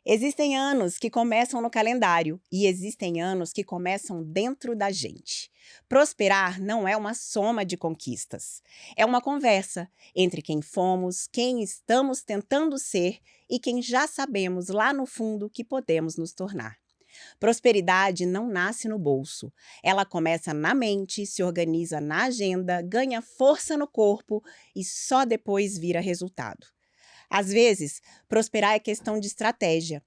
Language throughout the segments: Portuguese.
Existem anos que começam no calendário e existem anos que começam dentro da gente. Prosperar não é uma soma de conquistas. É uma conversa entre quem fomos, quem estamos tentando ser e quem já sabemos lá no fundo que podemos nos tornar. Prosperidade não nasce no bolso. Ela começa na mente, se organiza na agenda, ganha força no corpo e só depois vira resultado. Às vezes, prosperar é questão de estratégia.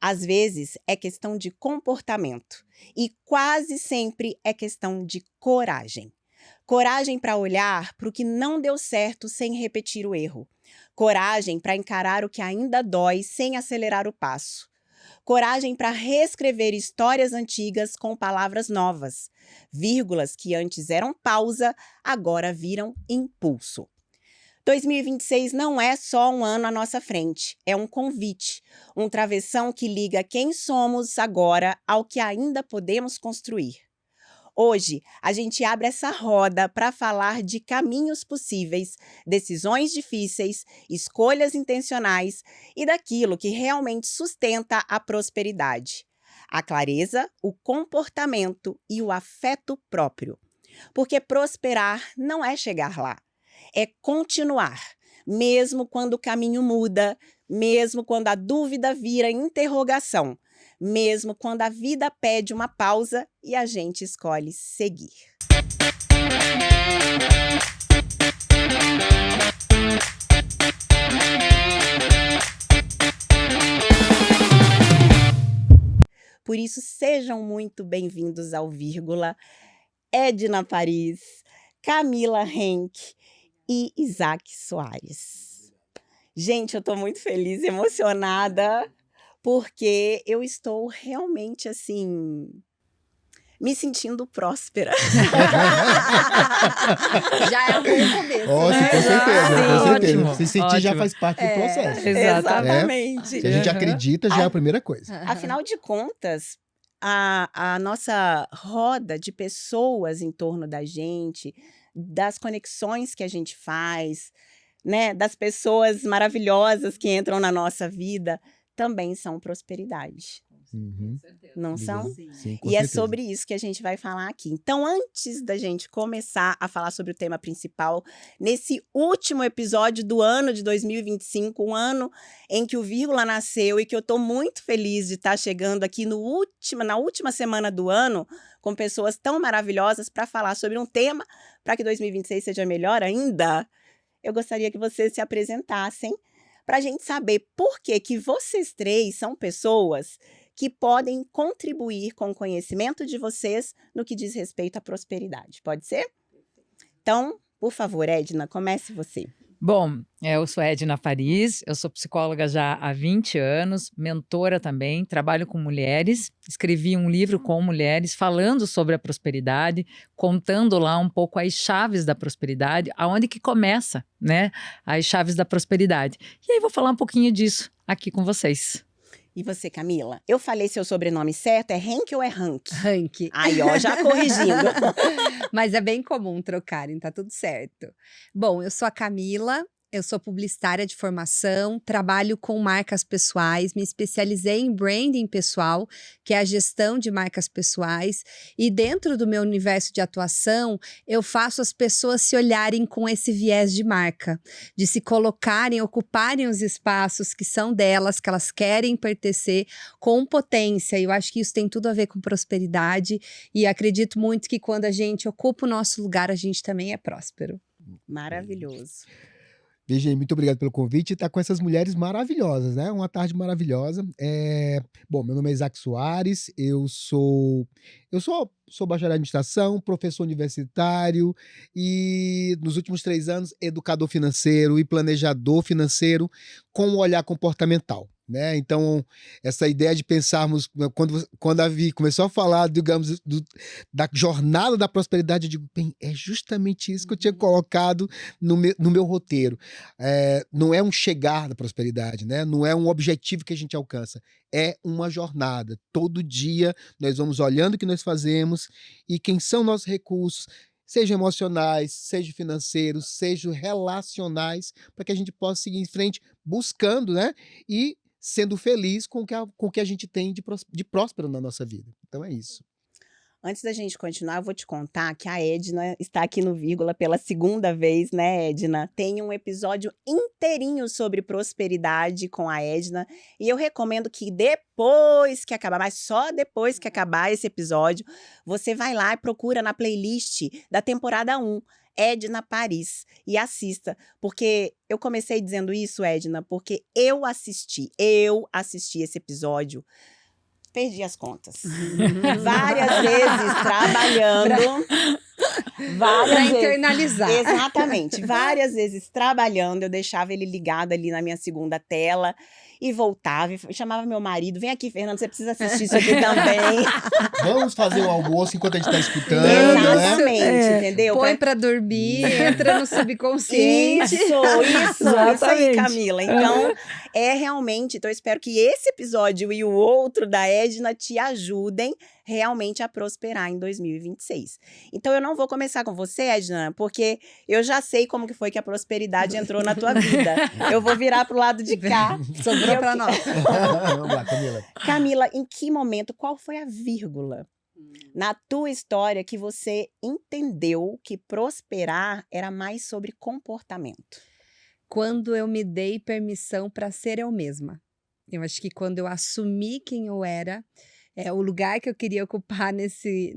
Às vezes, é questão de comportamento. E quase sempre é questão de coragem. Coragem para olhar para o que não deu certo sem repetir o erro. Coragem para encarar o que ainda dói sem acelerar o passo. Coragem para reescrever histórias antigas com palavras novas. Vírgulas que antes eram pausa, agora viram impulso. 2026 não é só um ano à nossa frente, é um convite, um travessão que liga quem somos agora ao que ainda podemos construir. Hoje, a gente abre essa roda para falar de caminhos possíveis, decisões difíceis, escolhas intencionais e daquilo que realmente sustenta a prosperidade. A clareza, o comportamento e o afeto próprio. Porque prosperar não é chegar lá. É continuar, mesmo quando o caminho muda, mesmo quando a dúvida vira interrogação, mesmo quando a vida pede uma pausa e a gente escolhe seguir. Por isso, sejam muito bem-vindos ao Vírgula, Edna Paris, Camila Henke e Isaac Soares. Gente, eu tô muito feliz, emocionada, porque eu estou realmente, assim, me sentindo próspera. Já é um bom começo, Com né? certeza, Sim, com certeza. ótimo, Se sentir já ótimo. faz parte do processo. Exatamente. Se a gente acredita, já é a primeira coisa. Afinal de contas, a nossa roda de pessoas em torno da gente, das conexões que a gente faz, né, das pessoas maravilhosas que entram na nossa vida, também são prosperidade. Uhum. Não são? Sim, com E é certeza. sobre isso que a gente vai falar aqui. Então, antes da gente começar a falar sobre o tema principal, nesse último episódio do ano de 2025, um ano em que o Vírgula nasceu e que eu estou muito feliz de estar chegando aqui na última semana do ano, com pessoas tão maravilhosas para falar sobre um tema para que 2026 seja melhor ainda, eu gostaria que vocês se apresentassem para a gente saber por que vocês três são pessoas que podem contribuir com o conhecimento de vocês no que diz respeito à prosperidade. Pode ser? Então, por favor, Edna, comece você. Bom, eu sou Edna Paris, eu sou psicóloga já há 20 anos, mentora também, trabalho com mulheres, escrevi um livro com mulheres falando sobre a prosperidade, contando lá um pouco as chaves da prosperidade, aonde que começa, né, as chaves da prosperidade. E aí vou falar um pouquinho disso aqui com vocês. E você, Camila? Eu falei seu sobrenome certo? É Henke ou é Hank? Rank. Aí, ó, já corrigindo. Mas é bem comum trocarem, tá tudo certo. Bom, eu sou a Camila, eu sou publicitária de formação, trabalho com marcas pessoais, me especializei em branding pessoal, que é a gestão de marcas pessoais, e dentro do meu universo de atuação, eu faço as pessoas se olharem com esse viés de marca, de se colocarem, ocuparem os espaços que são delas, que elas querem pertencer com potência. E eu acho que isso tem tudo a ver com prosperidade, e acredito muito que quando a gente ocupa o nosso lugar, a gente também é próspero. Maravilhoso. Virginia, muito obrigado pelo convite e estar com essas mulheres maravilhosas, né? Uma tarde maravilhosa. Bom, meu nome é Isaac Soares, eu sou bacharel em administração, professor universitário e nos últimos 3 anos educador financeiro e planejador financeiro com um olhar comportamental. Né? Então, essa ideia de pensarmos, quando a Vi começou a falar, digamos, da jornada da prosperidade, eu digo, bem, é justamente isso que eu tinha colocado no meu roteiro. Não é um chegar da prosperidade, né? Não é um objetivo que a gente alcança, é uma jornada. Todo dia nós vamos olhando o que nós fazemos e quem são nossos recursos, sejam emocionais, sejam financeiros, sejam relacionais, para que a gente possa seguir em frente buscando, né? E sendo feliz com o que a gente tem de próspero na nossa vida. Então é isso. Antes da gente continuar, eu vou te contar que a Edna está aqui no Vírgula pela segunda vez, né, Edna? Tem um episódio inteirinho sobre prosperidade com a Edna. E eu recomendo que depois que acabar, mas só depois que acabar esse episódio, você vai lá e procura na playlist da temporada 1, Edna Paris, e assista. Porque eu comecei dizendo isso, Edna, porque eu assisti esse episódio. Perdi as contas. Várias vezes trabalhando. Pra internalizar. Exatamente. Várias vezes trabalhando, eu deixava ele ligado ali na minha segunda tela e voltava e chamava meu marido. Vem aqui, Fernando, você precisa assistir isso aqui também. Vamos fazer o almoço enquanto a gente está escutando, Exatamente, né? entendeu? Põe pra dormir, entra no subconsciente. Isso aí, Camila. Então, realmente, então eu espero que esse episódio e o outro da Edna te ajudem realmente a prosperar em 2026. Então, eu não vou começar com você, Edna, porque eu já sei como que foi que a prosperidade entrou na tua vida. Eu vou virar pro lado de cá. Sobrou pra nós. Vamos lá, Camila. Camila, em que momento, qual foi a vírgula na tua história que você entendeu que prosperar era mais sobre comportamento? Quando eu me dei permissão para ser eu mesma. Eu acho que quando eu assumi quem eu era, o lugar que eu queria ocupar nesse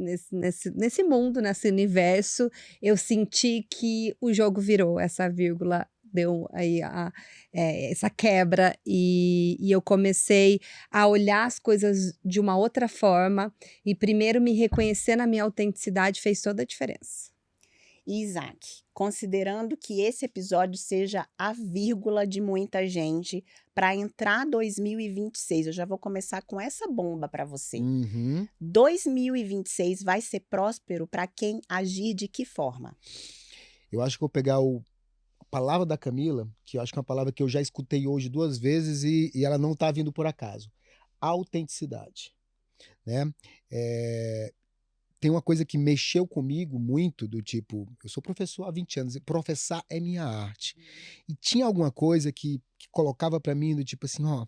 mundo, nesse universo, eu senti que o jogo virou, essa vírgula deu aí essa quebra e eu comecei a olhar as coisas de uma outra forma e primeiro me reconhecer na minha autenticidade fez toda a diferença. Isaac, considerando que esse episódio seja a vírgula de muita gente para entrar 2026, eu já vou começar com essa bomba para você. 2026 vai ser próspero para quem agir de que forma? Eu acho que vou pegar a palavra da Camila, que eu acho que é uma palavra que eu já escutei hoje 2 vezes e ela não está vindo por acaso. Autenticidade, né? Tem uma coisa que mexeu comigo muito, do tipo, eu sou professor há 20 anos, e professar é minha arte. E tinha alguma coisa que colocava para mim do tipo assim, ó,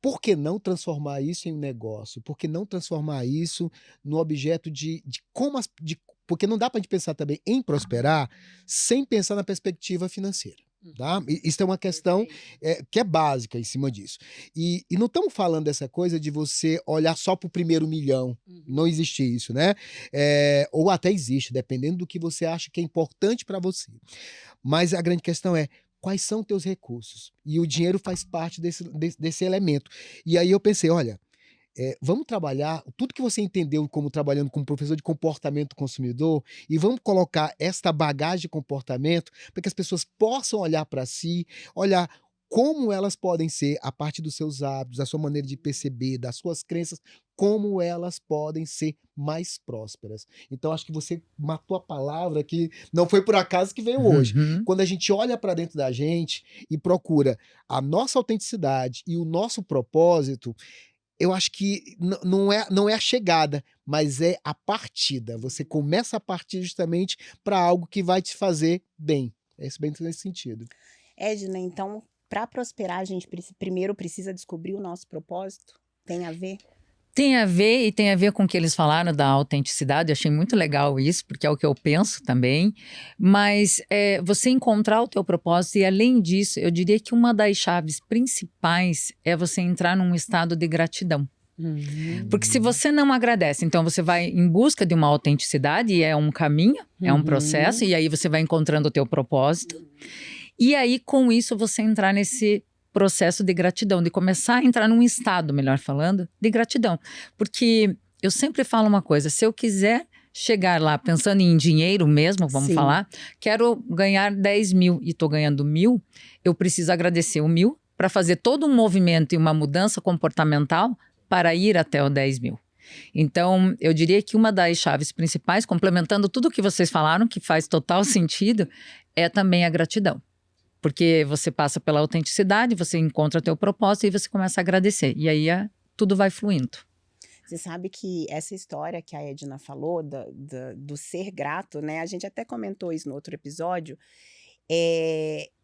por que não transformar isso em um negócio? Por que não transformar isso no objeto de como porque não dá para gente pensar também em prosperar sem pensar na perspectiva financeira. Tá? Isso é uma questão que é básica em cima disso. E não estamos falando dessa coisa de você olhar só para o primeiro milhão. Não existe isso, né? Ou até existe, dependendo do que você acha que é importante para você. Mas a grande questão é, quais são teus recursos? E o dinheiro faz parte desse elemento. E aí eu pensei, olha, vamos trabalhar tudo que você entendeu como trabalhando como professor de comportamento do consumidor e vamos colocar esta bagagem de comportamento para que as pessoas possam olhar para si, olhar como elas podem ser, a partir dos seus hábitos, da sua maneira de perceber, das suas crenças, como elas podem ser mais prósperas. Então, acho que você matou a palavra que não foi por acaso que veio hoje. Quando a gente olha para dentro da gente e procura a nossa autenticidade e o nosso propósito, eu acho que não é a chegada, mas é a partida. Você começa a partir justamente para algo que vai te fazer bem. É isso bem nesse sentido. Edna, então, para prosperar, a gente primeiro precisa descobrir o nosso propósito? Tem a ver? Tem a ver, e tem a ver com o que eles falaram da autenticidade. Eu achei muito legal isso, porque é o que eu penso também. Mas você encontrar o teu propósito, e além disso, eu diria que uma das chaves principais é você entrar num estado de gratidão. Porque se você não agradece, então você vai em busca de uma autenticidade, e é um caminho, é um processo, e aí você vai encontrando o teu propósito. E aí, com isso, você entrar nesse processo de gratidão, de começar a entrar num estado, melhor falando, de gratidão. Porque eu sempre falo uma coisa, se eu quiser chegar lá pensando em dinheiro mesmo, vamos falar, quero ganhar 10 mil e estou ganhando 1.000, eu preciso agradecer o 1.000 para fazer todo um movimento e uma mudança comportamental para ir até o 10 mil. Então, eu diria que uma das chaves principais, complementando tudo o que vocês falaram, que faz total sentido, é também a gratidão. Porque você passa pela autenticidade, você encontra teu propósito e você começa a agradecer. E aí tudo vai fluindo. Você sabe que essa história que a Edna falou, do ser grato, né? A gente até comentou isso no outro episódio.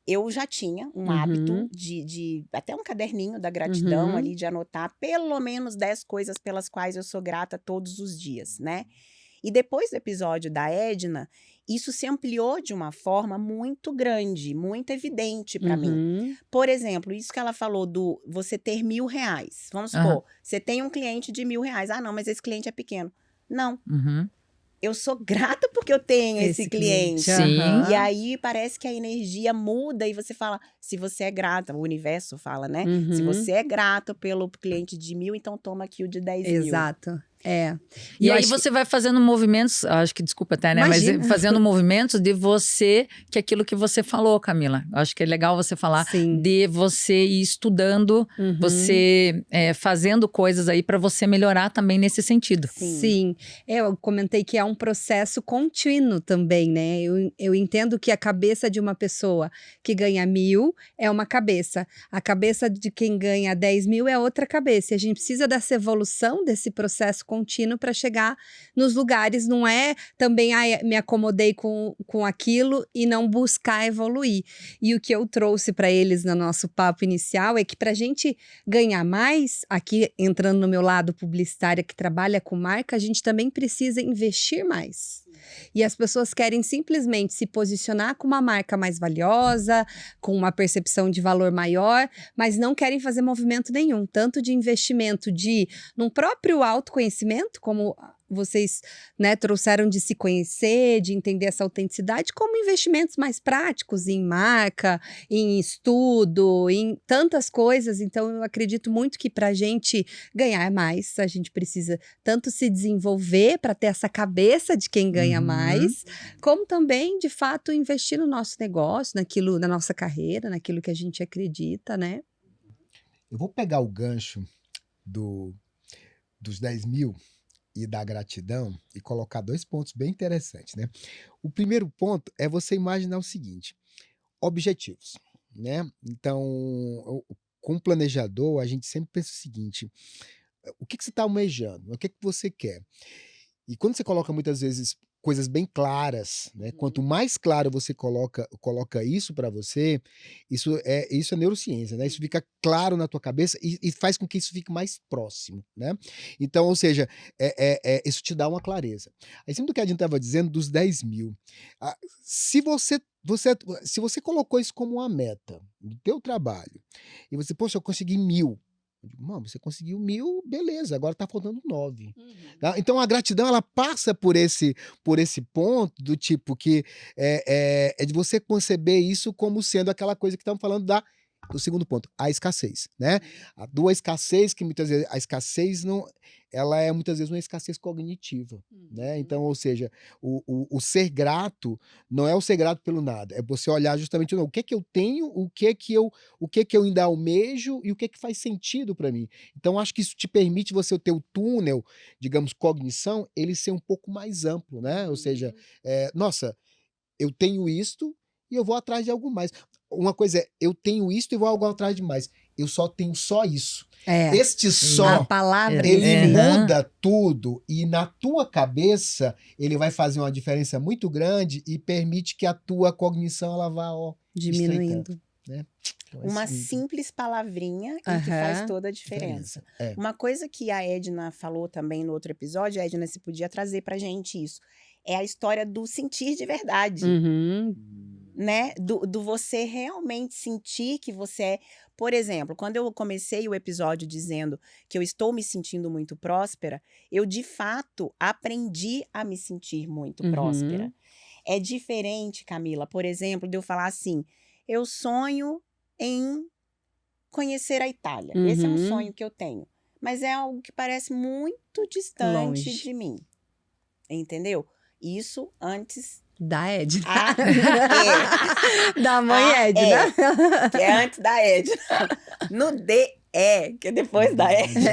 eu já tinha um Uhum. hábito de até um caderninho da gratidão Uhum. ali, de anotar pelo menos 10 coisas pelas quais eu sou grata todos os dias, né? E depois do episódio da Edna, isso se ampliou de uma forma muito grande, muito evidente para mim. Uhum. Por exemplo, isso que ela falou do você ter R$ 1.000. Vamos Aham. supor, você tem um cliente de R$ 1.000. Ah, não, mas esse cliente é pequeno. Não, Uhum. eu sou grata porque eu tenho esse cliente. Sim. E aí parece que a energia muda e você fala, se você é grata, o universo fala, né? Se Uhum. você é grato pelo cliente de 1.000, então toma aqui o de 10.000. Exato. E eu aí acho que- você vai fazendo movimentos, acho que, desculpa até, né? Imagina. Mas fazendo movimentos de você, que é aquilo que você falou, Camila. Acho que é legal você falar Sim. de você ir estudando, Uhum. você fazendo coisas aí para você melhorar também nesse sentido. Sim, eu comentei que é um processo contínuo também, né? Eu entendo que a cabeça de uma pessoa que ganha 1.000 é uma cabeça, a cabeça de quem ganha 10.000 é outra cabeça. E a gente precisa dessa evolução, desse processo contínuo para chegar nos lugares, não é também me acomodei com aquilo e não buscar evoluir. E o que eu trouxe para eles no nosso papo inicial é que para a gente ganhar mais, aqui entrando no meu lado publicitária que trabalha com marca, a gente também precisa investir mais. E as pessoas querem simplesmente se posicionar com uma marca mais valiosa, com uma percepção de valor maior, mas não querem fazer movimento nenhum, tanto de investimento num próprio autoconhecimento, como vocês, né, trouxeram de se conhecer, de entender essa autenticidade, como investimentos mais práticos em marca, em estudo, em tantas coisas. Então, eu acredito muito que para a gente ganhar mais, a gente precisa tanto se desenvolver para ter essa cabeça de quem ganha mais, como também, de fato, investir no nosso negócio, na nossa carreira, naquilo que a gente acredita, né? Eu vou pegar o gancho dos 10.000 e da gratidão e colocar 2 pontos bem interessantes, né? O primeiro ponto é você imaginar o seguinte: objetivos, né? Então, com o planejador, a gente sempre pensa o seguinte: o que você está almejando? O que você quer? E quando você coloca muitas vezes coisas bem claras, né? Quanto mais claro você coloca isso para você, isso é neurociência, né? Isso fica claro na tua cabeça e faz com que isso fique mais próximo, né? Então, ou seja, isso te dá uma clareza. Aí, sempre do que a gente estava dizendo dos 10.000, se você colocou isso como uma meta do teu trabalho e você, poxa, eu consegui 1.000. Eu digo, mano, você conseguiu 1.000, beleza, agora tá faltando 9. Tá? Então a gratidão ela passa por esse ponto do tipo que é de você conceber isso como sendo aquela coisa que estamos falando do segundo ponto, a escassez, né? A tua escassez, que muitas vezes a escassez não, ela é muitas vezes uma escassez cognitiva, né? Então, ou seja, o ser grato não é o ser grato pelo nada, é você olhar justamente o que eu tenho, o que eu ainda almejo e o que faz sentido para mim. Então, acho que isso te permite você ter o túnel, digamos, cognição, ele ser um pouco mais amplo, né? Ou seja, nossa, eu tenho isto e eu vou atrás de algo mais. Uma coisa é, eu tenho isto e vou algo atrás de mais. Eu só tenho só isso. Este A só, palavra em ele si. muda tudo e na tua cabeça ele vai fazer uma diferença muito grande e permite que a tua cognição ela vá Diminuindo. né? Então, Uma assim, simples palavrinha e que faz toda a diferença. É. Uma coisa que a Edna falou também no outro episódio, a Edna se podia trazer pra gente isso, é a história do sentir de verdade, Uhum. né? Do você realmente sentir que você é... Por exemplo, quando eu comecei o episódio dizendo que eu estou me sentindo muito próspera, eu de fato aprendi a me sentir muito próspera. É diferente, Camila, por exemplo, de eu falar assim, eu sonho em conhecer a Itália. Esse é um sonho que eu tenho. Mas é algo que parece muito distante Longe. de mim. Entendeu? Isso antes... Da Edna. É. Da mãe Edna. Que é antes da Edna. No D, que é depois da Edna.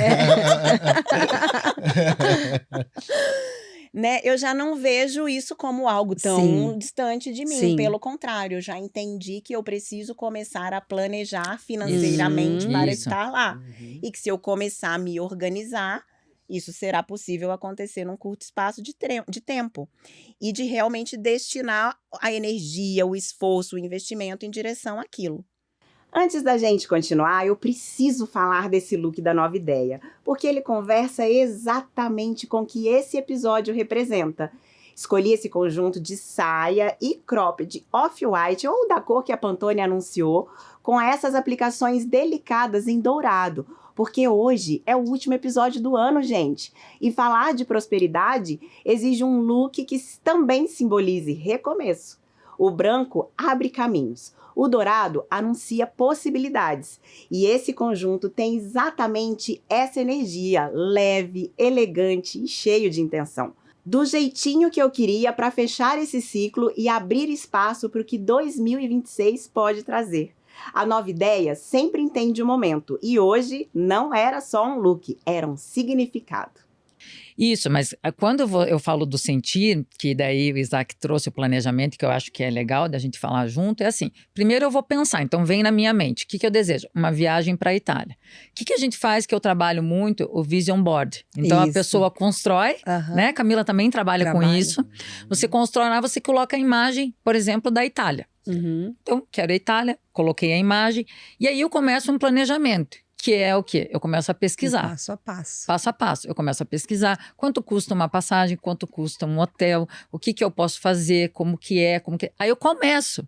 Né? Eu já não vejo isso como algo tão distante de mim. Sim. Pelo contrário, eu já entendi que eu preciso começar a planejar financeiramente para Isso. estar lá. E que se eu começar a me organizar, Isso será possível acontecer num curto espaço de tempo e de realmente destinar a energia, o esforço, o investimento em direção àquilo. Antes da gente continuar, eu preciso falar desse look da Nova Ideia, porque ele conversa exatamente com o que esse episódio representa. Escolhi esse conjunto de saia e cropped off-white ou da cor que a Pantone anunciou, com essas aplicações delicadas em dourado, porque hoje é o último episódio do ano, gente. E falar de prosperidade exige um look que também simbolize recomeço. O branco abre caminhos. O dourado anuncia possibilidades. E esse conjunto tem exatamente essa energia leve, elegante e cheio de intenção. Do jeitinho que eu queria para fechar esse ciclo e abrir espaço para o que 2026 pode trazer. A Nova Ideia sempre entende o momento. E hoje não era só um look, era um significado. Isso, mas quando eu falo do sentir, que daí o Isaac trouxe o planejamento, que eu acho que é legal da gente falar junto, é assim, primeiro eu vou pensar, então vem na minha mente, o que eu desejo? Uma viagem para a Itália. O que a gente faz, que eu trabalho muito? O vision board. Então a pessoa constrói, né? Camila também trabalha com isso. Você constrói lá, você coloca a imagem, por exemplo, da Itália. Então, quero a Itália, coloquei a imagem, e aí eu começo um planejamento. Que é o quê? Eu começo a pesquisar. Passo a passo. Passo a passo. Eu começo a pesquisar quanto custa uma passagem, quanto custa um hotel, o que eu posso fazer, como que é. Aí eu começo.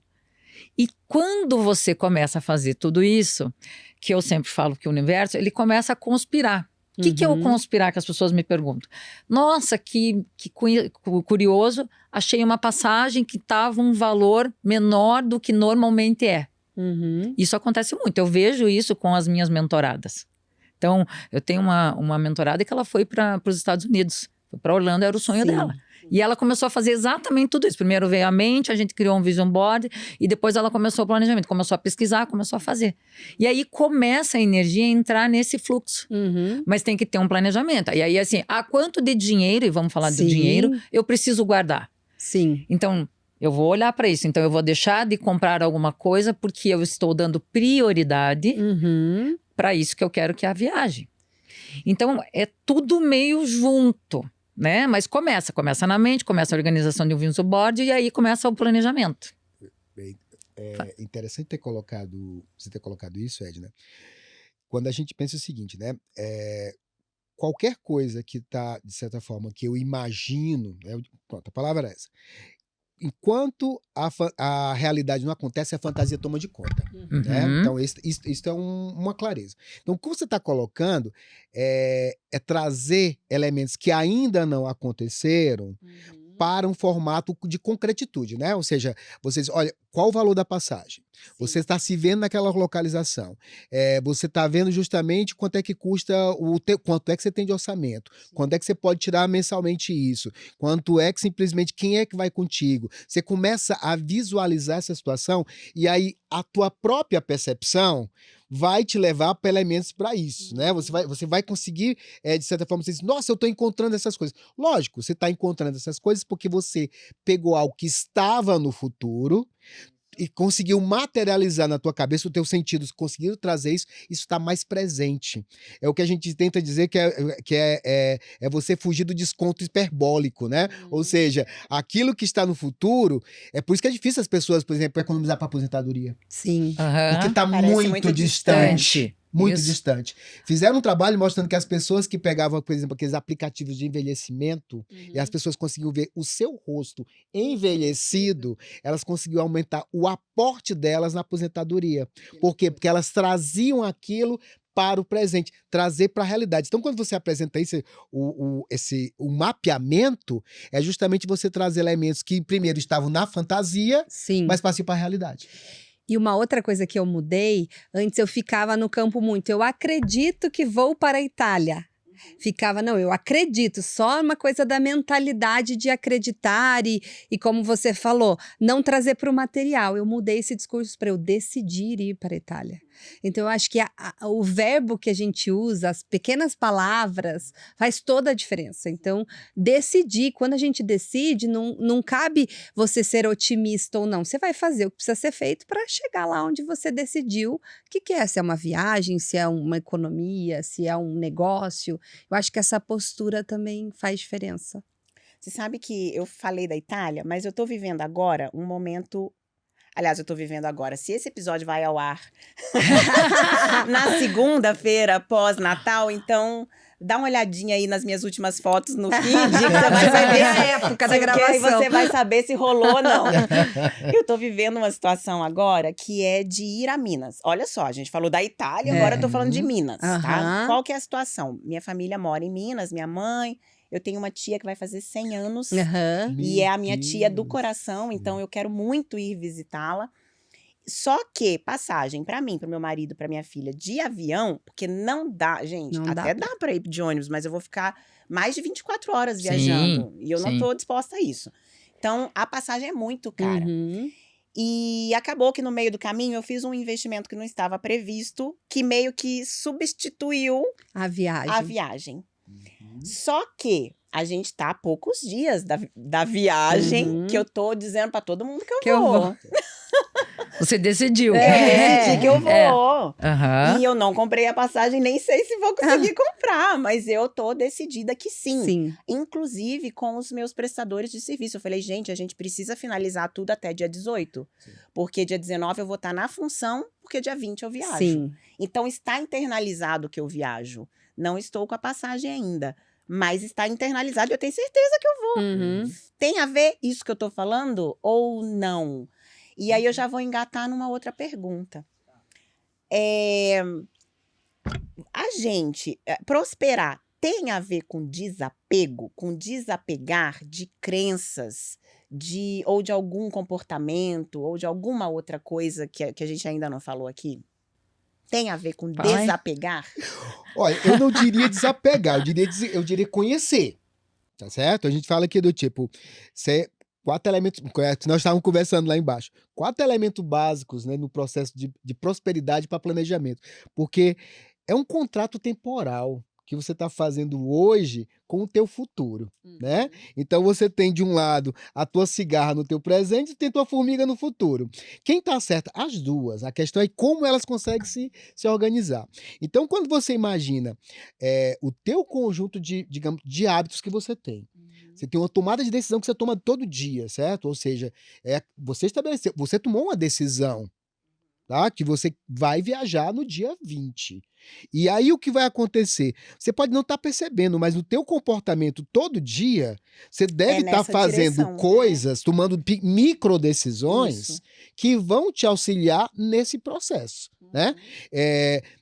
E quando você começa a fazer tudo isso, que eu sempre falo que o universo, ele começa a conspirar. O que é o conspirar, que as pessoas me perguntam? Nossa, que curioso, achei uma passagem que estava um valor menor do que normalmente é. Isso acontece muito, eu vejo isso com as minhas mentoradas. Então, eu tenho uma mentorada que ela foi para os Estados Unidos, foi para Orlando, era o sonho dela. E ela começou a fazer exatamente tudo isso. Primeiro veio a mente, a gente criou um vision board e depois ela começou o planejamento, começou a pesquisar, começou a fazer. E aí começa a energia a entrar nesse fluxo. Mas tem que ter um planejamento. E aí assim, quanto de dinheiro, e vamos falar do dinheiro, eu preciso guardar. Então, eu vou olhar para isso. Então, eu vou deixar de comprar alguma coisa porque eu estou dando prioridade para isso que eu quero, que é a viagem. Então, é tudo meio junto, né? Mas começa na mente, começa a organização de um vision board e aí começa o planejamento. É interessante você ter colocado isso, Edna. Quando a gente pensa o seguinte, né? Qualquer coisa que está, de certa forma, que eu imagino, né? Pronto, a palavra é essa. Enquanto a realidade não acontece, a fantasia toma de conta. Né? Então, isso é uma clareza. Então, o que você está colocando é trazer elementos que ainda não aconteceram para um formato de concretitude, né? Ou seja, vocês, olha, qual o valor da passagem? Você está se vendo naquela localização. Você está vendo justamente quanto é que custa, quanto é que você tem de orçamento, quanto é que você pode tirar mensalmente isso, quanto é que simplesmente, quem é que vai contigo? Você começa a visualizar essa situação e aí a tua própria percepção vai te levar para elementos para isso, né? Você vai conseguir, de certa forma, você diz, nossa, eu estou encontrando essas coisas. Lógico, você está encontrando essas coisas porque você pegou algo que estava no futuro e conseguiu materializar na tua cabeça, os teus sentidos conseguiram trazer isso está mais presente. É o que a gente tenta dizer que é você fugir do desconto hiperbólico, né? Ou seja, aquilo que está no futuro, é por isso que é difícil as pessoas, por exemplo, economizar para aposentadoria. Porque está muito distante. Muito distante. Fizeram um trabalho mostrando que as pessoas que pegavam, por exemplo, aqueles aplicativos de envelhecimento e as pessoas conseguiam ver o seu rosto envelhecido, elas conseguiam aumentar o aporte delas na aposentadoria. Por quê? Porque elas traziam aquilo para o presente, trazer para a realidade. Então, quando você apresenta isso, o mapeamento, é justamente você trazer elementos que primeiro estavam na fantasia, mas passam para a realidade. E uma outra coisa que eu mudei, antes eu ficava no campo muito, eu acredito que vou para a Itália. Ficava, não, eu acredito, só uma coisa da mentalidade de acreditar e como você falou, não trazer para o material. Eu mudei esse discurso para eu decidir ir para a Itália. Então, eu acho que o verbo que a gente usa, as pequenas palavras, faz toda a diferença. Então, decidir, quando a gente decide, não cabe você ser otimista ou não. Você vai fazer o que precisa ser feito para chegar lá onde você decidiu. O que é? Se é uma viagem, se é uma economia, se é um negócio. Eu acho que essa postura também faz diferença. Você sabe que eu falei da Itália, mas eu tô vivendo agora um momento. Aliás, eu tô vivendo agora. Se esse episódio vai ao ar na segunda-feira, pós-Natal, então dá uma olhadinha aí nas minhas últimas fotos no feed, que você vai saber a época da aí gravação. você vai saber se rolou ou não. Eu tô vivendo uma situação agora que é de ir a Minas. Olha só, a gente falou da Itália, agora eu tô falando de Minas, tá? Aham. Qual que é a situação? Minha família mora em Minas, minha mãe. Eu tenho uma tia que vai fazer 100 anos. Aham. E é a minha tia do Deus. coração, então eu quero muito ir visitá-la. Só que passagem pra mim, pro meu marido, pra minha filha, de avião, porque não dá, gente, Não dá até dá pra ir de ônibus, mas eu vou ficar mais de 24 horas Sim, viajando. E eu não sim. tô disposta a isso. Então, a passagem é muito cara. Uhum. E acabou que no meio do caminho eu fiz um investimento que não estava previsto, que meio que substituiu A viagem. a viagem. Só que a gente tá a poucos dias da viagem, Uhum. que eu tô dizendo pra todo mundo que Que eu vou. vou. Você decidiu. Eu decidi que eu vou. Aham. E eu não comprei a passagem, nem sei se vou conseguir comprar, mas eu tô decidida que sim. Sim. Inclusive com os meus prestadores de serviço. Eu falei, gente, a gente precisa finalizar tudo até dia 18. Porque dia 19 eu vou estar na função, porque dia 20 eu viajo. Sim. Então está internalizado que eu viajo. Não estou com a passagem ainda. Mas está internalizado e eu tenho certeza que eu vou. Uhum. Tem a ver isso que eu tô falando ou não? E aí eu já vou engatar numa outra pergunta. A gente prosperar tem a ver com desapego, com desapegar de crenças, ou de algum comportamento, ou de alguma outra coisa que a gente ainda não falou aqui? Tem a ver com Vai. desapegar? Olha, eu não diria desapegar, eu diria conhecer, tá certo? A gente fala aqui do tipo, 4 elementos, nós estávamos conversando lá embaixo, 4 elementos básicos, né, no processo de prosperidade para planejamento, porque é um contrato temporal que você está fazendo hoje com o teu futuro, né? Então você tem de um lado a tua cigarra no teu presente e tem tua formiga no futuro. Quem tá certo? As duas. A questão é como elas conseguem se organizar. Então quando você imagina o teu conjunto digamos, de hábitos que você tem, você tem uma tomada de decisão que você toma todo dia, certo? Ou seja, você estabeleceu, você tomou uma decisão, tá? Que você vai viajar no dia 20. E aí o que vai acontecer? Você pode não estar percebendo, mas no teu comportamento todo dia, você deve estar nessa fazendo direção, né? coisas, tomando micro decisões Isso. que vão te auxiliar nesse processo, né?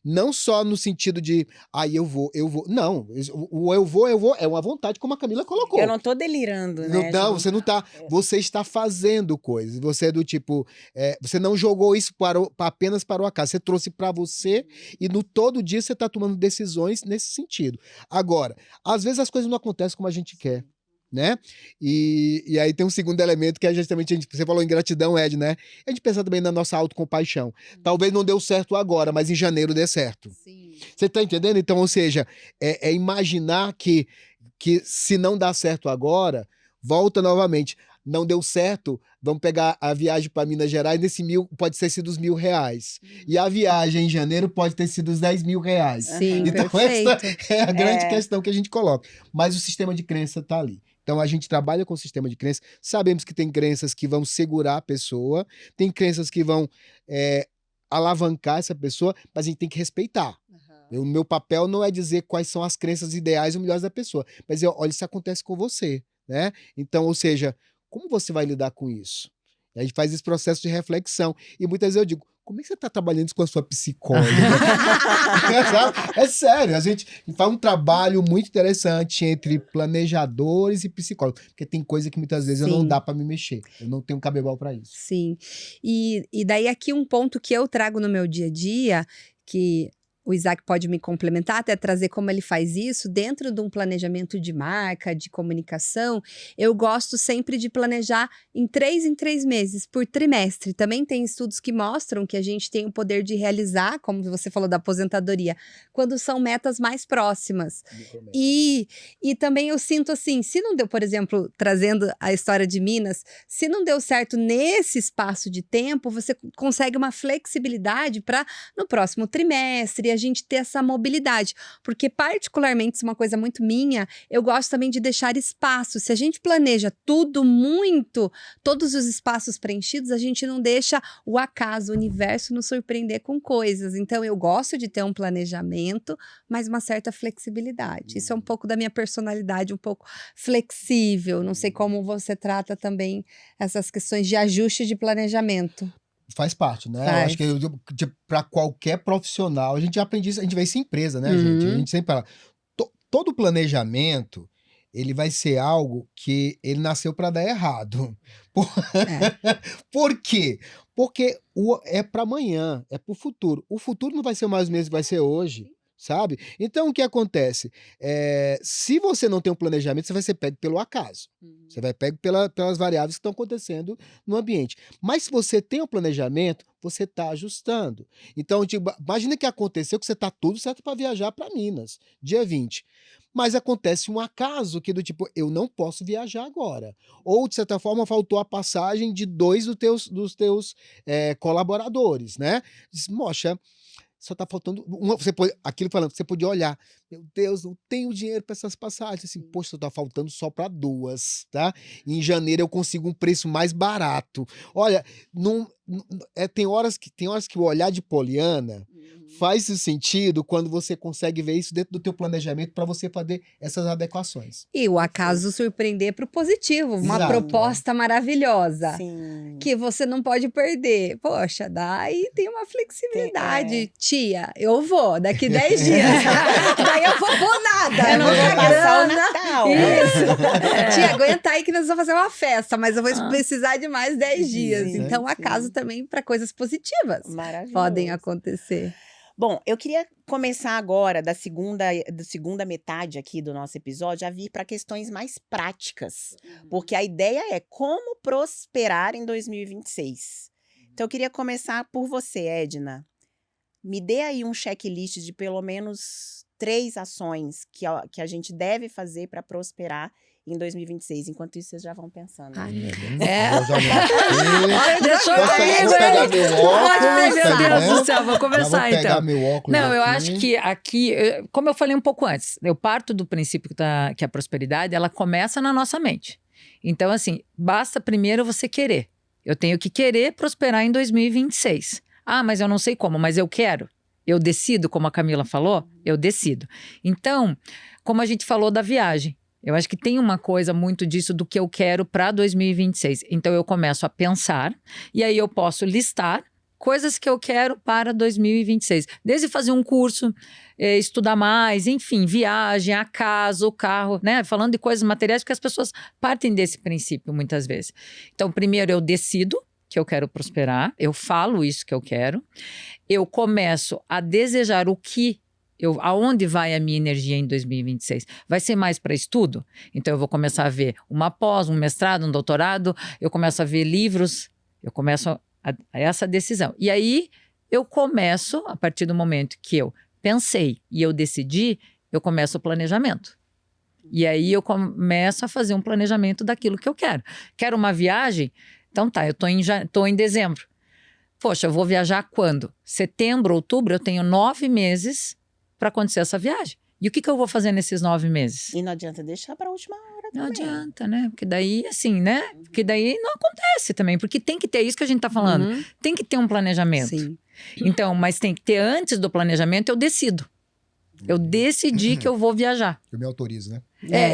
Não só no sentido de, eu vou. Não, o eu vou, é uma vontade, como a Camila colocou. Eu não tô delirando, né? Não, Tipo, você não tá. Você está fazendo coisas. Você é do tipo. Você não jogou isso apenas para o acaso. Você trouxe para você e no todo dia você está tomando decisões nesse sentido. Agora, às vezes as coisas não acontecem como a gente quer, né? E aí tem um segundo elemento que é justamente você falou em gratidão, Ed, né? A gente pensa também na nossa autocompaixão. Talvez não deu certo agora, mas em janeiro dê certo. Sim. Você tá entendendo? Então, ou seja, imaginar que se não dá certo agora, volta novamente. Não deu certo, vamos pegar a viagem para Minas Gerais, nesse pode ter sido os R$1.000. E a viagem em janeiro pode ter sido os R$10.000. Sim, Então perfeito. essa é a grande questão que a gente coloca. Mas o sistema de crença tá ali. Então a gente trabalha com o sistema de crença, sabemos que tem crenças que vão segurar a pessoa, tem crenças que vão alavancar essa pessoa, mas a gente tem que respeitar. O meu papel não é dizer quais são as crenças ideais ou melhores da pessoa, mas olha, isso acontece com você, né? Então, ou seja, como você vai lidar com isso? A gente faz esse processo de reflexão. E muitas vezes eu digo, como é que você está trabalhando isso com a sua psicóloga? É sério, a gente faz um trabalho muito interessante entre planejadores e psicólogos, porque tem coisa que muitas vezes não dá para me mexer. Eu não tenho cabebal para isso. Sim. E daí aqui um ponto que eu trago no meu dia a dia, que o Isaac pode me complementar, até trazer como ele faz isso, dentro de um planejamento de marca, de comunicação, eu gosto sempre de planejar em 3 meses, por trimestre. Também tem estudos que mostram que a gente tem o poder de realizar, como você falou da aposentadoria, quando são metas mais próximas. E também eu sinto assim, se não deu, por exemplo, trazendo a história de Minas, se não deu certo nesse espaço de tempo, você consegue uma flexibilidade para no próximo trimestre a gente ter essa mobilidade. Porque particularmente, isso é uma coisa muito minha, eu gosto também de deixar espaço. Se a gente planeja tudo muito, todos os espaços preenchidos, a gente não deixa o acaso, o universo nos surpreender com coisas. Então eu gosto de ter um planejamento, mas uma certa flexibilidade. Isso é um pouco da minha personalidade, um pouco flexível. Não sei como você trata também essas questões de ajuste de planejamento. Faz parte, né? Faz. Eu acho que para qualquer profissional, a gente já aprende isso, a gente vê isso em empresa, né, gente? A gente sempre fala, todo planejamento, ele vai ser algo que ele nasceu para dar errado. Por quê? Porque é para amanhã, é para o futuro. O futuro não vai ser mais o mesmo que vai ser hoje, sabe? Então, o que acontece? Se você não tem um planejamento, você vai ser pego pelo acaso. Você vai pego pelas variáveis que estão acontecendo no ambiente. Mas se você tem um planejamento, você está ajustando. Então, imagina que aconteceu que você está tudo certo para viajar para Minas, dia 20. Mas acontece um acaso que do tipo, eu não posso viajar agora. Ou, de certa forma, faltou a passagem de 2 dos teus colaboradores, né? Diz, moxa, só tá faltando uma, aquilo falando, você podia olhar, meu Deus, não tenho dinheiro para essas passagens, assim, poxa, só tá faltando só para 2, tá? E em janeiro eu consigo um preço mais barato. Olha, tem horas que o olhar de Poliana faz sentido quando você consegue ver isso dentro do teu planejamento para você fazer essas adequações. E o acaso surpreender para o positivo, uma Exato. proposta maravilhosa. Sim. Que você não pode perder. Poxa, daí tem uma flexibilidade. Tia, eu vou daqui 10 dias. Daí eu vou por nada. Eu não vou muita passar o grana. Natal. Isso. Tia, aguenta aí que nós vamos fazer uma festa, mas eu vou precisar de mais 10 dias. Sim, Então, acaso sim. também para coisas positivas Maravilhoso. podem acontecer. Bom, eu queria começar agora da segunda metade aqui do nosso episódio a vir para questões mais práticas, porque a ideia é como prosperar em 2026. Então, eu queria começar por você, Edna. Me dê aí um checklist de pelo menos 3 ações que a gente deve fazer para prosperar em 2026. Enquanto isso, vocês já vão pensando. Ai, meu Deus. Deixa eu Vou pegar meu óculos, Meu Deus né? do céu, vou Já começar vou pegar então. meu óculos Não, eu aqui. acho que aqui, como eu falei um pouco antes, eu parto do princípio que a prosperidade, ela começa na nossa mente. Então, assim, basta primeiro você querer. Eu tenho que querer prosperar em 2026. Ah, mas eu não sei como, mas eu quero. Eu decido, como a Camila falou, eu decido. Então, como a gente falou da viagem, eu acho que tem uma coisa muito disso do que eu quero para 2026. Então, eu começo a pensar e aí eu posso listar coisas que eu quero para 2026. Desde fazer um curso, estudar mais, enfim, viagem, a casa, o carro, né? Falando de coisas materiais, porque as pessoas partem desse princípio muitas vezes. Então, primeiro eu decido que eu quero prosperar, eu falo isso que eu quero, eu começo a desejar aonde vai a minha energia em 2026? Vai ser mais para estudo? Então eu vou começar a ver uma pós, um mestrado, um doutorado, eu começo a ver livros, eu começo a essa decisão. E aí eu começo, a partir do momento que eu pensei e eu decidi, eu começo o planejamento. E aí eu começo a fazer um planejamento daquilo que eu quero. Quero uma viagem? Então tá, eu tô em dezembro. Poxa, eu vou viajar quando? Setembro, outubro, eu tenho 9 meses para acontecer essa viagem. E o que eu vou fazer nesses 9 meses? E não adianta deixar para a última hora Não também. adianta, né? Porque daí, assim, né? Porque daí não acontece também. Porque tem que ter isso que a gente tá falando. Tem que ter um planejamento. Sim. Então, mas tem que ter antes do planejamento, eu decido. Eu decidi que eu vou viajar. Eu me autorizo, né?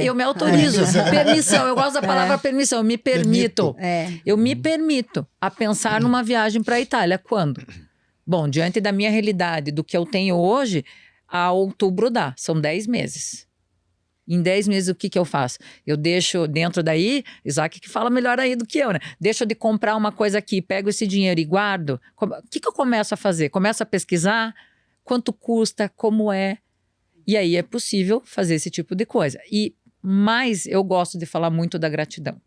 Eu me autorizo. Permissão. Eu gosto da palavra permissão. Eu me permito. Eu me permito a pensar numa viagem para a Itália. Quando? Bom, diante da minha realidade, do que eu tenho hoje, a outubro dá. São 10 meses. Em 10 meses, o que eu faço? Eu deixo dentro daí, Isaac que fala melhor aí do que eu, né? Deixo de comprar uma coisa aqui, pego esse dinheiro e guardo. O que eu começo a fazer? Começo a pesquisar, quanto custa, como é. E aí é possível fazer esse tipo de coisa. Mas eu gosto de falar muito da gratidão.